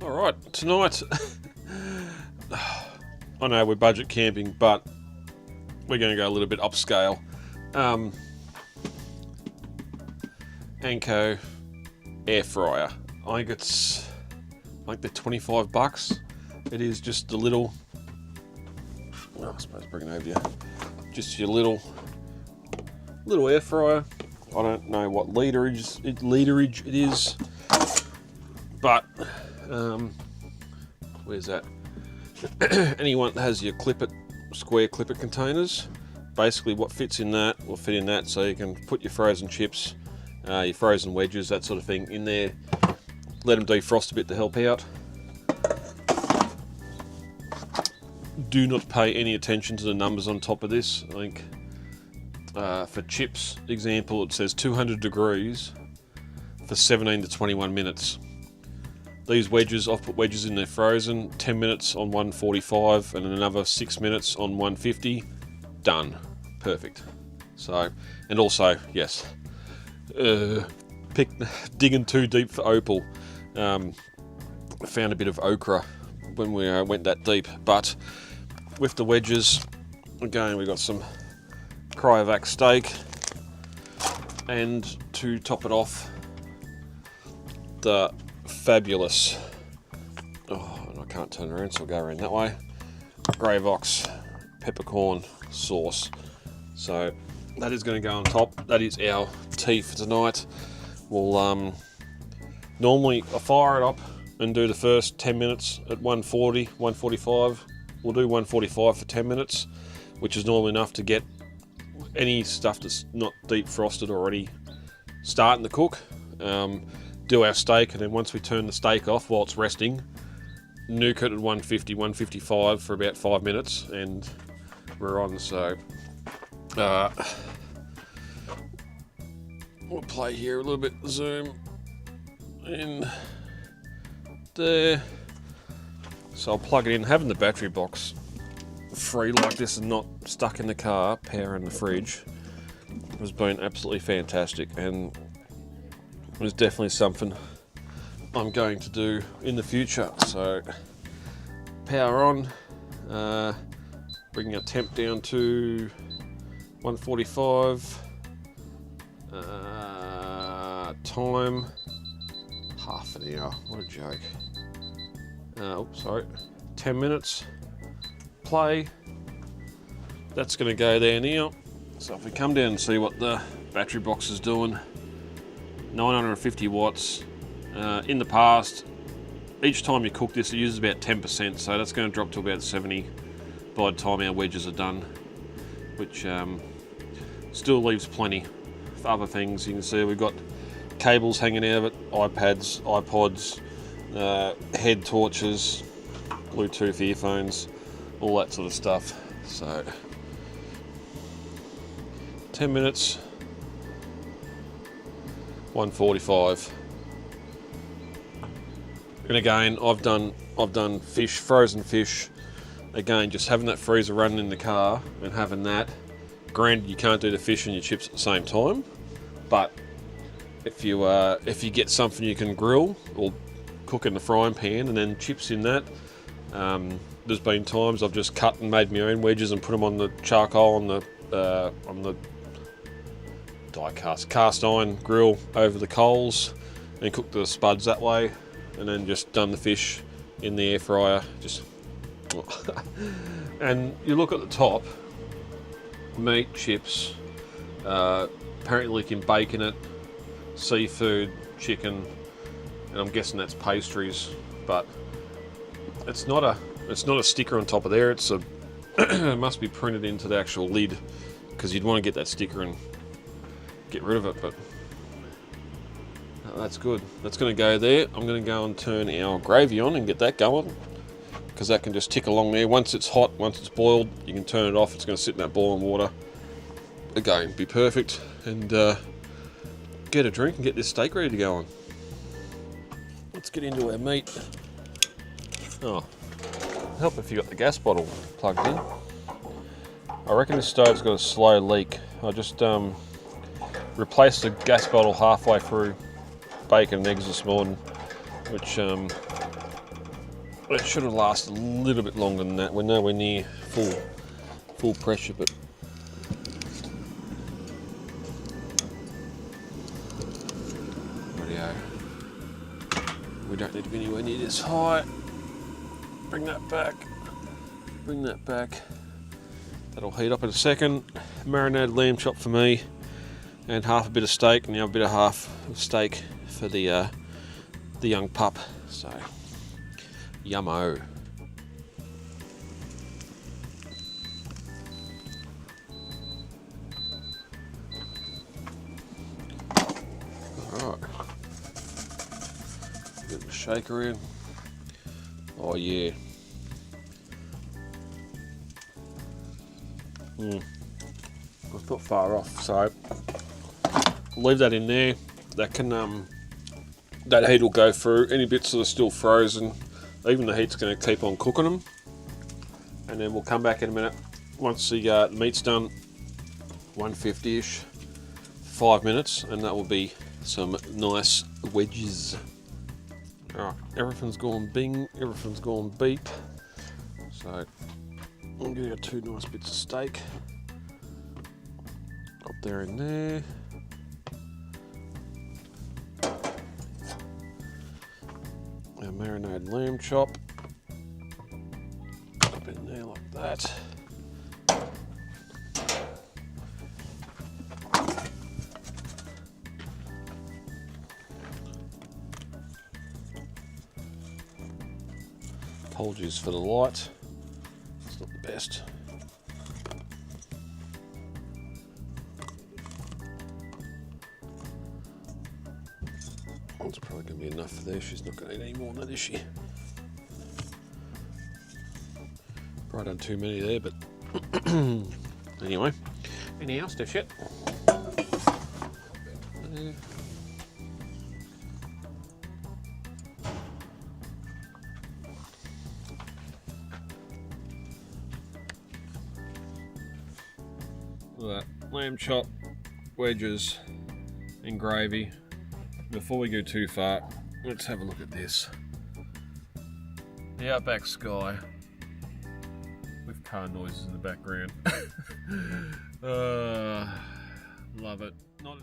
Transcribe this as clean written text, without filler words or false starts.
All right, tonight, I know we're budget camping, but we're going to go a little bit upscale. Anko Air Fryer. I think they're 25 bucks. It is just a little, I suppose bring it over to you. Just your little air fryer. I don't know what literage it is, but where's that? Anyone that has your square clip it containers, basically what fits in that will fit in that, so you can put your frozen chips, your frozen wedges, that sort of thing in there. Let them defrost a bit to help out. Do not pay any attention to the numbers on top of this. I think for chips example, it says 200 degrees for 17 to 21 minutes. These wedges, I've put wedges in there frozen, 10 minutes on 145 and another 6 minutes on 150. Done. Perfect. So, and also, yes, digging too deep for opal. I found a bit of okra when we went that deep, but with the wedges, again, we got some cryovac steak, and to top it off, the fabulous, I can't turn around, so I'll go around that way, Gravox peppercorn sauce. So that is going to go on top. That is our tea for tonight. We'll normally I fire it up and do the first 10 minutes at 140, 145. We'll do 145 for 10 minutes, which is normally enough to get any stuff that's not deep frosted already starting to cook. Do our steak, and then once we turn the steak off while it's resting, nuke it at 150, 155 for about 5 minutes, and we're on. So we'll play here a little bit, zoom in there. So I'll plug it in. Having the battery box free like this and not stuck in the car, powering the fridge, has been absolutely fantastic, and it was definitely something I'm going to do in the future. So power on, bringing our temp down to 145, time half an hour, what a joke. Sorry, 10 minutes, play. That's going to go there now. So if we come down and see what the battery box is doing, 950 watts. In the past, each time you cook this, it uses about 10%, so that's going to drop to about 70 by the time our wedges are done, which still leaves plenty for other things. You can see we've got cables hanging out of it, iPads, iPods, head torches, Bluetooth earphones, all that sort of stuff. So 10 minutes, 145. And again, I've done fish, frozen fish. Again, just having that freezer running in the car and having that. Granted, you can't do the fish and your chips at the same time, but if you get something you can grill or cook in the frying pan and then chips in that. There's been times I've just cut and made my own wedges and put them on the charcoal on the cast iron grill over the coals and cooked the spuds that way, and then just done the fish in the air fryer. Just and you look at the top, meat, chips, apparently you can bake in it, seafood, chicken, and I'm guessing that's pastries, but it's not a sticker on top of there. It's a it must be printed into the actual lid, because you'd want to get that sticker and get rid of it, but that's good. That's going to go there. I'm going to go and turn our gravy on and get that going, because that can just tick along there. Once it's hot, once it's boiled, you can turn it off. It's going to sit in that boiling water. Again, be perfect, and get a drink and get this steak ready to go on. Let's get into our meat. Oh, help if you got the gas bottle plugged in. I reckon this stove's got a slow leak. I just replaced the gas bottle halfway through bacon and eggs this morning, which It should have lasted a little bit longer than that. We're nowhere near full pressure, but rightio. We don't need to be anywhere near this high. Bring that back. Bring that back. That'll heat up in a second. Marinated lamb chop for me, and half a bit of steak, and the other bit of half of steak for the young pup. So, yummo. Alright. Get the shaker in. Oh yeah. It's not far off, so leave that in there. That can that heat will go through any bits that are still frozen. Even the heat's going to keep on cooking them, and then we'll come back in a minute once the meat's done. 150ish, 5 minutes, and that will be some nice wedges. Alright, everything's gone bing, everything's gone beep. So I'm getting 2 nice bits of steak up there and there. Our marinated lamb chop up in there like that. Apologies for the light, it's not the best. That's probably going to be enough for there. She's not going to eat any more than that, is she? Probably done too many there, but anyway. Anything else, dish it? Look at that, lamb chop, wedges, and gravy. Before we go too far, let's have a look at this. The outback sky with car noises in the background. Love it. Not